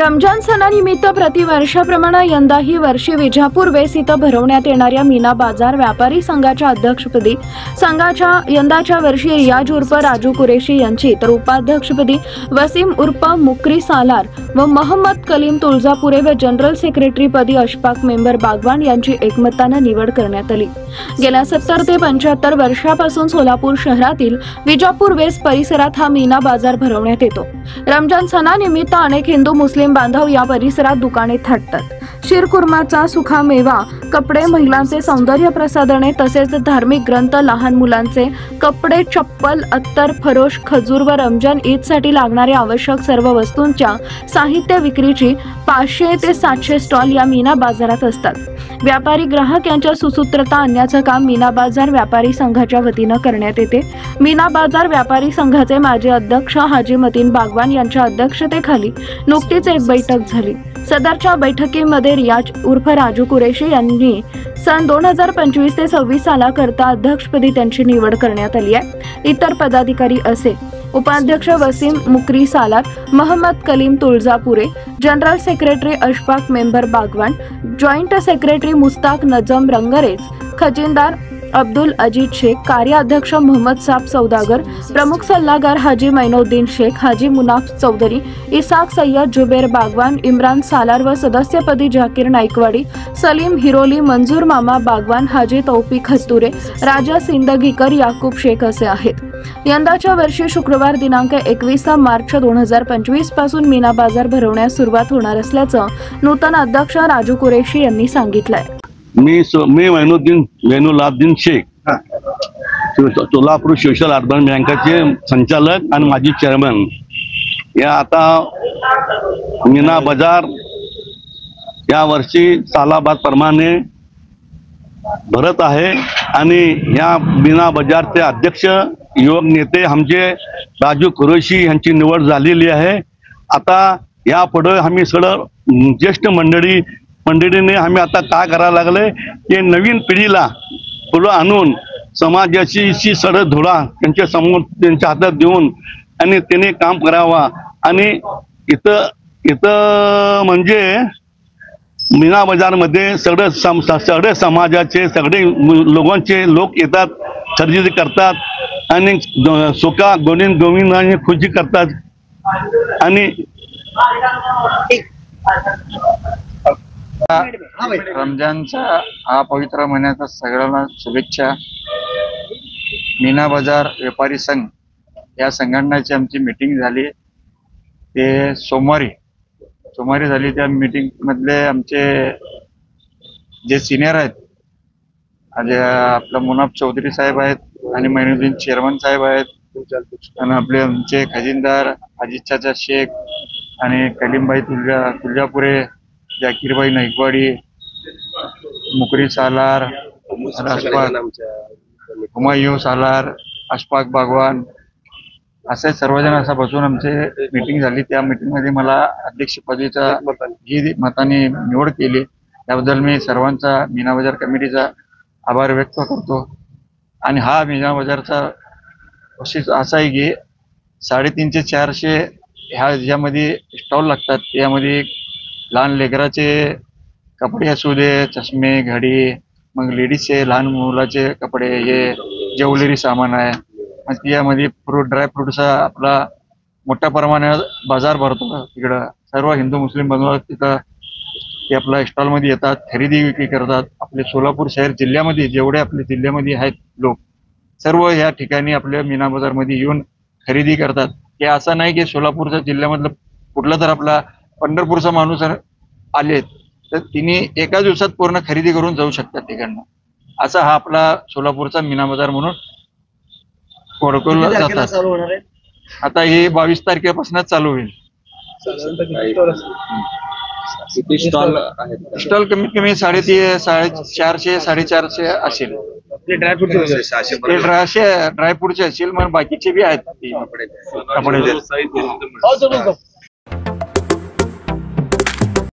रमजान सणानिमित्त प्रतिवर्षाप्रमाणे यंदाही वर्षी विजापूर वेस इथं भरवण्यात येणाऱ्या मीना बाजार व्यापारी संघाच्या अध्यक्षपदी संघाच्या यंदाच्या वर्षी रियाज उर्फ राजू कुरेशी यांची, तर उपाध्यक्षपदी वसीम उर्फ मुकरी सालार व मोहम्मद कलीम तुळजापुरे व जनरल सेक्रेटरीपदी अशफाक मेंबर बागवान यांची एकमताने निवड करण्यात आली। गेल्या 70 ते 75 वर्षापासून सोलापूर शहरातील विजापूर वेस परिसरात हा मीना बाजार भरवण्यात येतो। रमजान सणानिमित्त अनेक हिंदू मुस्लिम बांधव या परिसरात दुकाने थाटतात। शिरखुर्माचा सुखा मेवा, कपडे, महिलांचे सौंदर्य प्रसाधने तसेच धार्मिक ग्रंथ, लहान मुलांचे कपडे, चप्पल, अत्तर, फरोश, खजूर व रमजान ईदसाठी लागणाऱ्या आवश्यक सर्व वस्तूंच्या साहित्य विक्रीची 500 ते 700 स्टॉल या मीना बाजारात असतात। व्यापारी ग्राहक यांच्या सुसूत्रता आणण्याचं काम मीना बाजार व्यापारी संघाच्या वतीनं करण्यात येते। मीना बाजार व्यापारी संघाचे माजी अध्यक्ष हाजी मतीन बागवान यांच्या अध्यक्षतेखाली नुकतीच एक बैठक झाली। सदरच्या बैठकीमध्ये रियाज उर्फ राजू कुरेशी यांनी सन 2025 ते 26 सालाकरता अध्यक्षपदी त्यांची निवड करण्यात आली आहे। इतर पदाधिकारी असे: उपाध्यक्ष Wasim Mukri Salar, Mohammad Kalim Tuljapure, general secretary Ashfaq member Bagwan, joint secretary Mushtaq Najam Rangrez, खजिनदार अब्दुल अजीज शेख, कार्याध्यक्ष मोहम्मद साब सौदागर, प्रमुख सल्लागार हाजी मैनुद्दीन शेख, हाजी मुनाफ चौधरी, इसाक सय्यद जुबेर बागवान, इम्रान सालार व सदस्यपदी जाकीर नाईकवाडी, सलीम हिरोली, मंजूर मामा बागवान, हाजी तौफिक हत्तुरे, राजा सिंदगीकर, याकूब शेख असे आहेत। यंदाच्या वर्षी शुक्रवार दिनांक 21 मार्च 2025 पासून मीना बाजार भरवण्यास सुरुवात होणार असल्याचं नूतन अध्यक्ष राजू कुरेशी यांनी सांगितलंय। मी मैनुद्दीन शेख, सोलापूर सोशल अर्बन बँकेचे संचालक आणि माजी चेअरमन। या आता मीना बाजार या वर्षी सालाबाद प्रमाणे भरत आहे आणि या मीना बाजारचे अध्यक्ष युवक नेते आमचे राजू कुरेशी यांची निवड झालेली आहे। आता यापुढे आम्ही सगळं ज्येष्ठ मंडळीने आम्ही आता काय करायला लागले की नवीन पिढीला पुढे आणून समाजाची सडक धुळा त्यांच्या समोर त्यांच्या हातात देऊन आणि त्याने काम करावा। आणि इथं म्हणजे मीना बाजारमध्ये सगळे समाजाचे सगळे लोक येतात, खरेदी करतात आणि सुखा गोविंदाने खुशी करतात। आणि रमजानचा हा पवित्र महिन्याचा सगळ्यांना शुभेच्छा। मीना बाजार व्यापारी संघ या संघटनेची आमची मीटिंग झाली, ते सोमवारी झाली। त्या मीटिंग मधले आमचे जे सिनियर आहेत, आपला मुनाफ चौधरी साहेब आहेत आणि मैनुद्दीन चेअरमन साहेब आहेत आणि आपले आमचे खजिनदार अजीज चाचा शेख आणि कलीमबाई तुळजापुरे, जाकीरबाई नाईकवाडी, मुकरी सालार, हुमायूं सालार, अशफाक बागवान असे सर्वजण असा बसून आमचे मीटिंग झाली। त्या मीटिंग मध्ये मला अध्यक्षपदीचा मताने निवड केली, त्याबद्दल मी सर्वांचा मीना बाजार कमिटीचा आभार व्यक्त करतो। आणि हा मीना बाजारचा विशेष असा आहे की 350 ते 400 ह्यामध्ये स्टॉल लागतात। यामध्ये लहान लेकराचे कपडे असू दे, चष्मे, घडी, मग लेडीजचे लहान मुलाचे कपडे, हे ज्वेलरी सामान आहे। मग यामध्ये ड्रायफ्रूटचा आपला मोठ्या प्रमाणात बाजार भरतो। तिकडं सर्व हिंदू मुस्लिम बांधव तिथं ते आपल्या स्टॉलमध्ये येतात, खरेदी विक्री करतात। आपले सोलापूर शहर जिल्ह्यामध्ये जेवढे आपले जिल्ह्यामध्ये आहेत लोक सर्व या ठिकाणी आपल्या मीना बाजारमध्ये येऊन खरेदी करतात। हे असं नाही की सोलापूरच्या जिल्ह्यामधलं कुठला तर आपला पंढरपूरचा माणूस आले तर तिने एका दिवसात पूर्ण खरेदी करून जाऊ शकतात तिकडनं। असा हा आपला सोलापूरचा मीना बाजार म्हणून ओळखला जातात। आता हे 22 तारखेपासूनच चालू होईल। स्टॉल कमीत कमी 450 450 असेल। ड्रायफ्रूटचे असेल, मग बाकीचे बी आहेत कपडे।